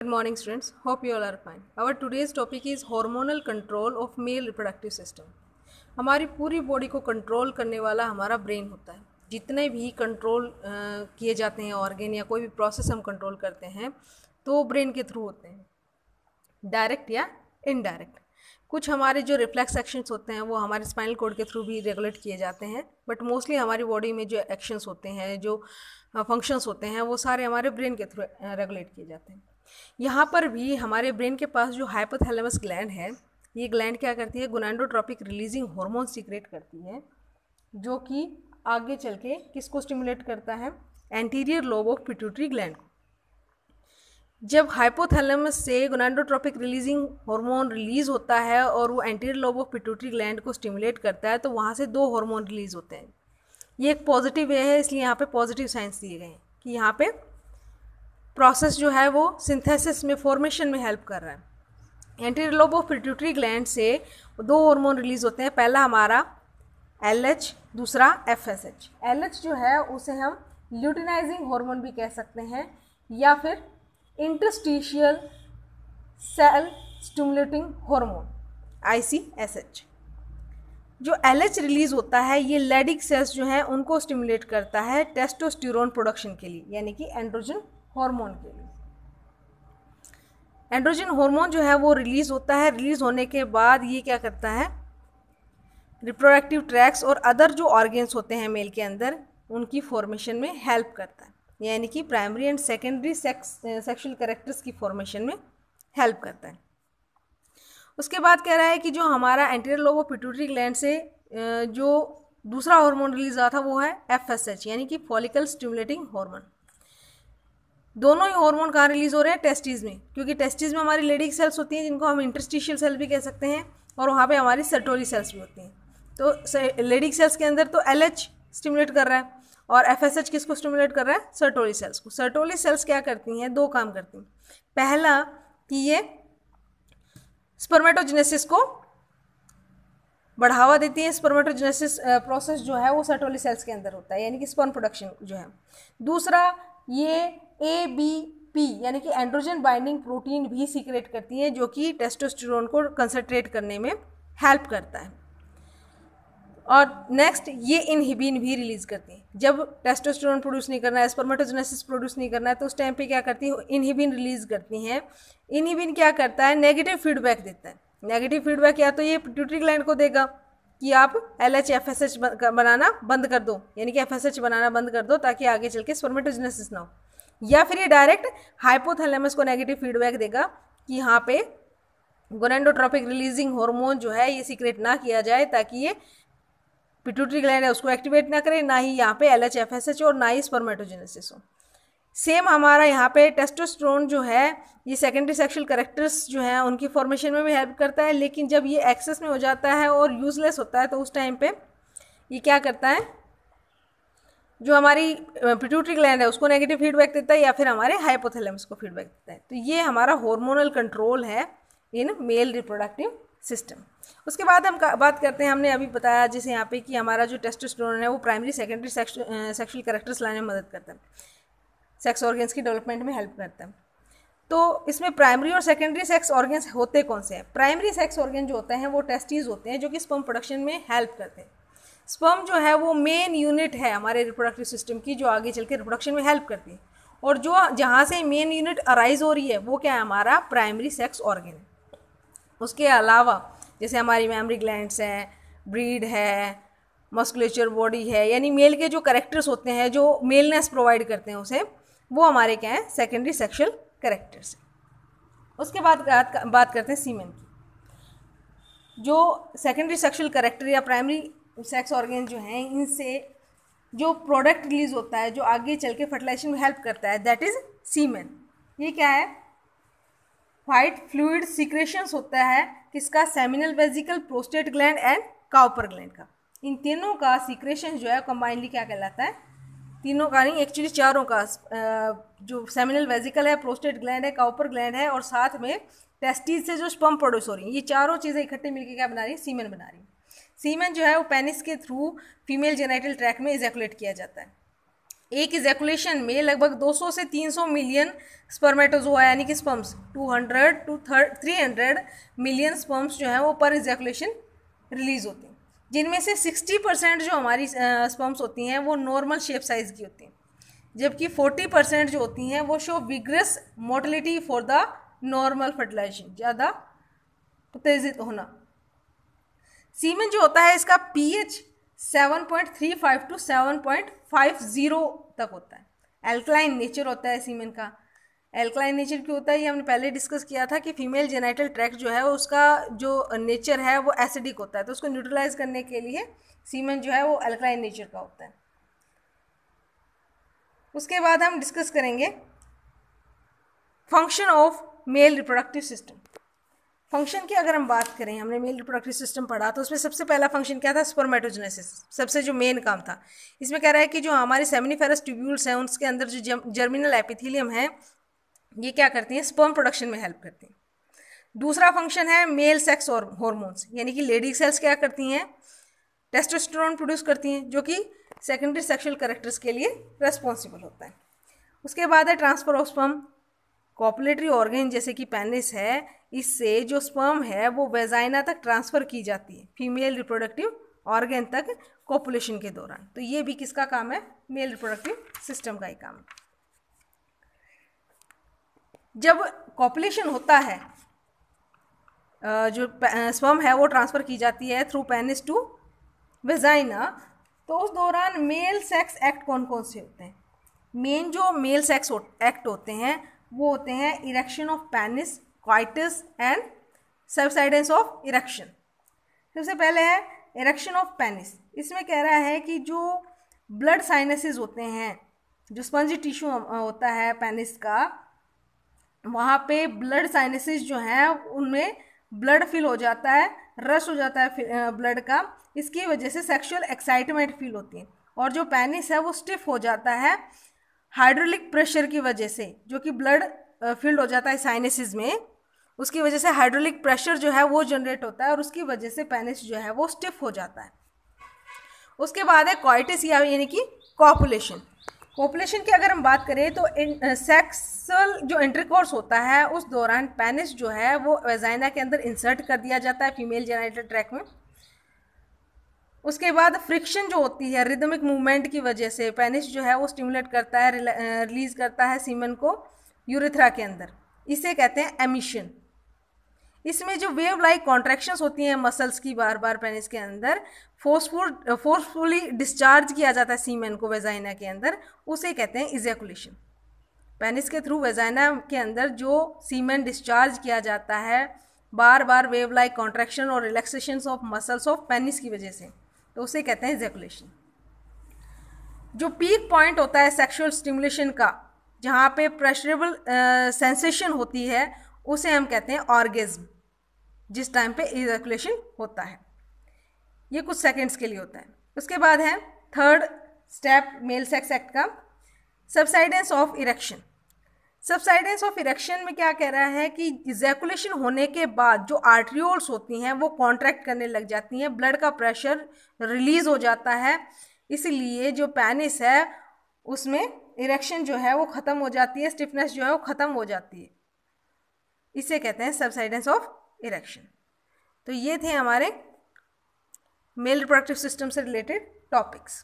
morning students, hope you all are fine. Our today's topic is hormonal control of male reproductive system. हमारी पूरी body को control करने वाला हमारा brain होता है। जितने भी कंट्रोल किए जाते हैं ऑर्गन या कोई भी प्रोसेस हम कंट्रोल करते हैं तो ब्रेन के थ्रू होते हैं, डायरेक्ट या इनडायरेक्ट। कुछ हमारे जो रिफ्लेक्स एक्शंस होते हैं वो हमारे स्पाइनल कॉर्ड के थ्रू भी रेगुलेट किए जाते हैं, बट मोस्टली हमारी बॉडी में जो एक्शंस होते हैं, जो फंक्शंस होते हैं, वो सारे हमारे ब्रेन के थ्रू रेगुलेट किए जाते हैं। यहाँ पर भी हमारे ब्रेन के पास जो हाइपोथैलेमस ग्लैंड है, ये ग्लैंड क्या करती है, गोनाडोट्रोपिक रिलीजिंग हार्मोन सीक्रेट करती है, जो कि आगे चल के किसको स्टिमुलेट करता है, anterior lobe of pituitary gland को। जब हाइपोथैलेमस से गोनाडोट्रोपिक रिलीजिंग हार्मोन रिलीज होता है और वो anterior lobe of pituitary gland को स्टिमुलेट करता है, तो वहाँ से दो हार्मोन रिलीज होते हैं। ये एक पॉजिटिव वे है, इसलिए यहाँ पे पॉजिटिव साइंस दिए गए हैं कि यहाँ पे प्रोसेस जो है वो सिंथेसिस में, फॉर्मेशन में हेल्प कर रहा है। Anterior lobe of pituitary gland से दो हार्मोन रिलीज होते हैं, पहला हमारा LH, दूसरा FSH। LH जो है उसे हम ल्यूटिनाइजिंग हार्मोन भी कह सकते हैं या फिर interstitial cell stimulating hormone ICSH। जो LH रिलीज होता है ये लेडिक सेल्स जो हैं उनको स्टिमुलेट करता है टेस्टोस्टेरोन प्रोडक्शन के लिए, यानी कि एंड्रोजन हार्मोन के लिए। एंड्रोजन हार्मोन जो है वो रिलीज होता है। रिलीज होने के बाद ये क्या करता है, रिप्रोडक्टिव ट्रैक्ट्स और अदर जो ऑर्गन्स होते हैं मेल के अंदर, उनकी फॉर्मेशन में हेल्प करता है, यानी कि primary and secondary sexual characters की फॉर्मेशन में हेल्प करता है। उसके बाद कह रहा है कि जो हमारा anterior lobe of pituitary gland से जो दूसरा हार्मोन रिलीज हुआ था वो है FSH, यानी कि फॉलिकल स्टिमुलेटिंग हार्मोन। दोनों ही हार्मोन कहाँ रिलीज हो रहे हैं, टेस्टिस में, क्योंकि टेस्टिस में हमारी लेडिक सेल्स होती हैं जिनको हम इंटरस्टिशियल सेल भी कह सकते हैं, और वहाँ पे हमारी सर्टोरी सेल्स भी होती हैं। तो लेडिक सेल्स के अंदर तो LH स्टिमुलेट कर रहा है और FSH किसको स्टिमुलेट कर रहा है, सर्टोरी सेल्स को। सर्टोरी सेल्स क्या करती हैं, दो काम करती हैं। पहला कि ये स्पर्मेटोजेनेसिस को बढ़ावा देती है। स्पर्मेटोजेनेसिस प्रोसेस जो है वो सर्टोरी सेल्स के अंदर होता है, यानी कि स्पर्म प्रोडक्शन जो है। दूसरा, ये ABP यानी कि एंड्रोजन बाइंडिंग प्रोटीन भी सीक्रेट करती है, जो कि टेस्टोस्टेरोन को कंसंट्रेट करने में हेल्प करता है। और नेक्स्ट, ये इनहिबिन भी रिलीज करती है। जब टेस्टोस्टेरोन प्रोड्यूस नहीं करना है, स्पर्मेटोजेनेसिस प्रोड्यूस नहीं करना है, तो उस टाइम पे क्या करती है, इनहिबिन रिलीज करती हैं। इनहिबिन क्या करता है, नेगेटिव फीडबैक देता है। नेगेटिव फीडबैक या तो ये पिट्यूटरी ग्लैंड को देगा कि आप LH FSH बनाना बंद कर दो, यानी कि FSH बनाना बंद कर दो ताकि आगे चल के स्पर्मेटोजेनेसिस ना हो, या फिर ये डायरेक्ट हाइपोथैलेमस को नेगेटिव फीडबैक देगा कि यहाँ पे गोनाडोट्रोपिक रिलीजिंग हार्मोन जो है ये सीक्रेट ना किया जाए, ताकि ये पिट्यूटरी ग्लैंड है उसको एक्टिवेट ना करे, ना ही यहाँ पे LH FSH और ना ही स्पर्मेटोजेनेसिस हो। सेम हमारा यहाँ पे टेस्टोस्टेरोन जो है ये सेकेंडरी सेक्सुअल कैरेक्टर्स जो हैं उनकी फॉर्मेशन में भी हेल्प करता है, लेकिन जब ये एक्सेस में हो जाता है और यूजलेस होता है तो उस टाइम पे ये क्या करता है, जो हमारी पिट्यूटरी ग्लैंड है उसको नेगेटिव फीडबैक देता है या फिर हमारे हाइपोथैलेमस को फीडबैक देता है। तो ये हमारा हार्मोनल कंट्रोल है इन मेल रिप्रोडक्टिव सिस्टम। उसके बाद हम बात करते हैं, हमने अभी बताया जैसे यहाँ पे कि हमारा जो टेस्टोस्टेरोन है वो प्राइमरी सेकेंडरी सेक्सुअल कैरेक्टर्स लाने में मदद करता है, सेक्स ऑर्गन्स की डेवलपमेंट में हेल्प करता है। तो इसमें प्राइमरी और सेकेंडरी सेक्स ऑर्गन्स होते कौन से हैं? प्राइमरी सेक्स ऑर्गन जो होते हैं वो टेस्टिस होते हैं, जो कि स्पर्म प्रोडक्शन में हेल्प करते हैं। स्पर्म जो है वो मेन यूनिट है हमारे रिप्रोडक्टिव सिस्टम की, जो आगे चल के रिप्रोडक्शन में हेल्प करती है, और जो जहाँ से मेन यूनिट अराइज हो रही है वो क्या है, हमारा प्राइमरी सेक्स ऑर्गन है। उसके अलावा जैसे हमारी मेमरी ग्लैंड्स हैं, ब्रीड है, मस्कुलेचर बॉडी है, यानी मेल के जो कैरेक्टर्स होते हैं जो मेलनेस प्रोवाइड करते हैं उसे, वो हमारे क्या है, सेकेंडरी सेक्सुअल कैरेक्टर्स। उसके बाद बात करते हैं सीमेन की। जो सेकेंडरी सेक्सुअल कैरेक्टर या प्राइमरी सेक्स ऑर्गन जो हैं, इनसे जो प्रोडक्ट रिलीज होता है जो आगे चल के फर्टिलाइजेशन में हेल्प करता है, दैट इज सीमेन। ये क्या है, व्हाइट फ्लूइड सीक्रेशंस होता है किसका, seminal vesicle, prostate gland and Cowper gland का। इन तीनों का सीक्रेशन जो है कंबाइनली क्या कहलाता है, तीनों का नहीं, एक्चुअली चारों का, जो सेमिनल वेजिकल है, प्रोस्टेट ग्लैंड है, काउपर ग्लैंड है, और साथ में टेस्टिस से जो स्पर्म प्रोड्यूस हो रही है, ये चारों चीज़ें इकट्ठे मिलकर क्या बना रही है, सीमेन बना रही है। सीमेन जो है वो पेनिस के थ्रू फीमेल जेनाइटल ट्रैक्ट में इजैकुलेट किया जाता है। एक इजैकुलेशन में लगभग 200 से 300 मिलियन स्पर्मेटोजोआ यानी कि स्पर्म्स 200 टू 300 मिलियन स्पर्म्स जो है वो पर इजैकुलेशन रिलीज होते हैं, जिनमें से 60% जो हमारी स्पर्म्स होती हैं वो नॉर्मल शेप साइज की होती हैं, जबकि 40% जो होती हैं वो show vigorous motility for the normal fertilisation, ज़्यादा उत्तेजित होना। सीमेन जो होता है इसका पीएच 7.35 टू 7.50 तक होता है। एल्कलाइन नेचर होता है सीमेन का। एल्कलाइन नेचर क्यों होता है ये हमने पहले डिस्कस किया था कि फीमेल जेनाइटल ट्रैक्ट जो है उसका जो नेचर है वो एसिडिक होता है, तो उसको न्यूट्रलाइज करने के लिए सीमेन जो है वो एल्कलाइन नेचर का होता है। उसके बाद हम डिस्कस करेंगे function of male reproductive system. Function की अगर हम बात करें, हमने मेल रिप्रोडक्टिव सिस्टम पढ़ा तो उसमें सबसे पहला फंक्शन क्या था, स्पर्मेटोजेनेसिस, सबसे जो मेन काम था। इसमें कह रहा है कि जो हमारे सेमिनिफेरस ट्यूब्यूल्स हैं उसके अंदर जो जर्मिनल एपिथेलियम है ये क्या करती हैं, स्पर्म प्रोडक्शन में हेल्प करती हैं। दूसरा फंक्शन है मेल सेक्स और हॉर्मोन्स, यानी कि लेडी सेल्स क्या करती हैं, टेस्टोस्टेरोन प्रोड्यूस करती हैं जो कि सेकेंडरी सेक्सुअल कैरेक्टर्स के लिए रेस्पॉन्सिबल होता है। उसके बाद है transfer of sperm, copulatory organ जैसे कि पेनिस है, इससे जो स्पर्म है वो वेजाइना तक ट्रांसफ़र की जाती है, फीमेल रिप्रोडक्टिव ऑर्गन तक कॉपुलेशन के दौरान। तो ये भी किसका काम है, मेल रिप्रोडक्टिव सिस्टम का ही काम है। जब कॉपुलेशन होता है जो स्पर्म है वो ट्रांसफ़र की जाती है थ्रू पेनिस टू वेजाइना, तो उस दौरान मेल सेक्स एक्ट कौन कौन से होते हैं। मेन जो मेल सेक्स एक्ट होते हैं वो होते हैं erection of penis, coitus and subsidence of erection. सबसे पहले है इरेक्शन ऑफ पेनिस। इसमें कह रहा है कि जो ब्लड साइनसेस होते हैं, जो स्पंजी टिश्यू होता है पेनिस का, वहाँ पे ब्लड साइनसेस जो हैं उनमें ब्लड फिल हो जाता है, रश हो जाता है ब्लड का, इसकी वजह से सेक्सुअल एक्साइटमेंट फील होती है। और जो पेनिस है वो स्टिफ हो जाता है हाइड्रोलिक प्रेशर की वजह से, जो कि ब्लड फिल्ड हो जाता है साइनसेस में, उसकी वजह से हाइड्रोलिक प्रेशर जो है वो जनरेट होता है और उसकी वजह से पेनिस जो है वो स्टिफ हो जाता है। उसके बाद है कॉइटिस यानी कि कॉपुलेशन। कॉपुलेशन की अगर हम बात करें तो सेक्सुअल जो इंटरकोर्स होता है उस दौरान पेनिस जो है वो वेजाइना के अंदर इंसर्ट कर दिया जाता है फीमेल जेनाइटल ट्रैक्ट में। उसके बाद फ्रिक्शन जो होती है रिदमिक मूवमेंट की वजह से पेनिस जो है वो स्टिमुलेट करता है, रिलीज करता है सीमन को यूरेथ्रा के अंदर, इसे कहते हैं एमिशन। इसमें जो वेव लाइक कॉन्ट्रैक्शंस होती हैं मसल्स की बार बार पेनिस के अंदर, फोर्सफुली डिस्चार्ज किया जाता है सीमेन को वेजाइना के अंदर, उसे कहते हैं इजैकुलेशन। पेनिस के थ्रू वेजाइना के अंदर जो सीमेन डिस्चार्ज किया जाता है बार बार वेव लाइक कॉन्ट्रैक्शन और relaxation of muscles of penis की वजह से, तो उसे कहते हैं इजैकुलेशन। जो पीक पॉइंट होता है सेक्सुअल स्टिमुलेशन का, जहाँ पे प्रेशरेबल सेंसेशन होती है, उसे हम कहते हैं ऑर्गेज्म, जिस टाइम पे इजैकुलेशन होता है। ये कुछ सेकंड्स के लिए होता है। उसके बाद है third step male sex act का, सबसाइडेंस ऑफ इरेक्शन। सबसाइडेंस ऑफ इरेक्शन में क्या कह रहा है कि इजैकुलेशन होने के बाद जो आर्ट्रियोल्स होती हैं वो कॉन्ट्रैक्ट करने लग जाती हैं, ब्लड का प्रेशर रिलीज हो जाता है, इसलिए जो पेनिस है उसमें इरेक्शन जो है वो ख़त्म हो जाती है, स्टिफनेस जो है वो ख़त्म हो जाती है, इसे कहते हैं सबसाइडेंस ऑफ इरेक्शन। तो ये थे हमारे मेल रिप्रोडक्टिव सिस्टम से रिलेटेड टॉपिक्स।